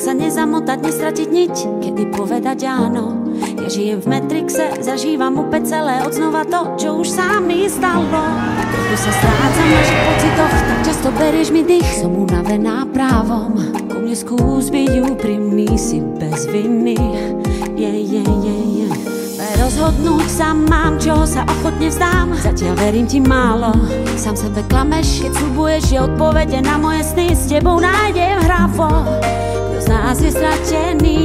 sa nezamotať, nestratiť niť, kedy povedať áno. Ja žijem v Matrixe, zažívam úplne celé od znova to, čo už sa mi stalo. Trochu sa strácam v našich pocitoch, tak často berieš mi dých. Som unavená právom, ku mne skús byť úprimný, si bez viny. Rozhodnúť sa mám, čoho sa ochotne vzdám. Zatiaľ verím ti málo, sám sebe klameš, keď sľubuješ, že odpovede na moje sny s tebou nájdem hravo. Kto z nás je stratený?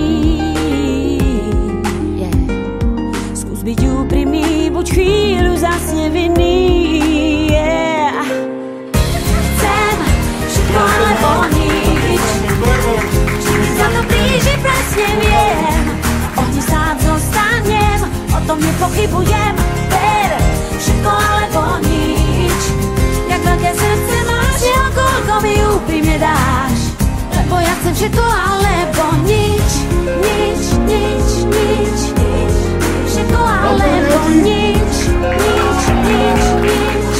Skús byť úprimný, buď chvíľu zas nevinný. Chcem všetko alebo nič, vždy za to blíži, presne viem. Ohni sám zostanem, o tom nepochybujem. Ver, všetko alebo nič. Jak veľké srdce máš, koľko mi úprimne dáš. Lebo ja chcem všetko alebo nič. Nič, nič, nič, nič. Všetko alebo nič. Nič, nič, nič.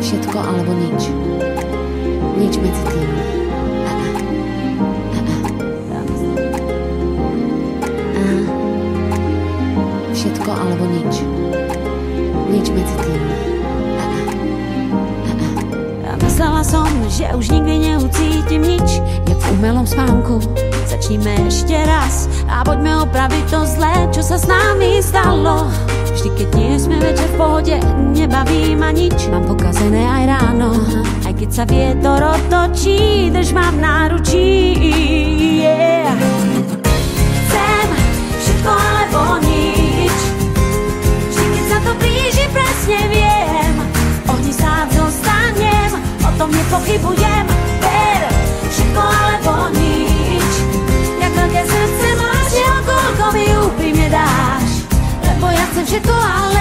Všetko alebo nič. Nič medzi tým. Všetko alebo nič. Nič medzi tým. Myslela som, že už nikdy neucítim nič, jak v umelom spánku. Začníme ešte raz a poďme opraviť to zlé, čo sa s nami stalo. Vždy, keď nie sme večer v pohode, nebaví ma nič. Mám pokazené aj ráno, aj keď sa vietor otočí, drž ma v náručí. Chcem všetko alebo nič, vždy, keď sa to blíži, presne viem. Ohni sám zostanem, o tom nepochybujem. Ver, všetko alebo nič. Jak veľké srdce máš, koľko mi úprimne dáš. Lebo ja chcem všetko ale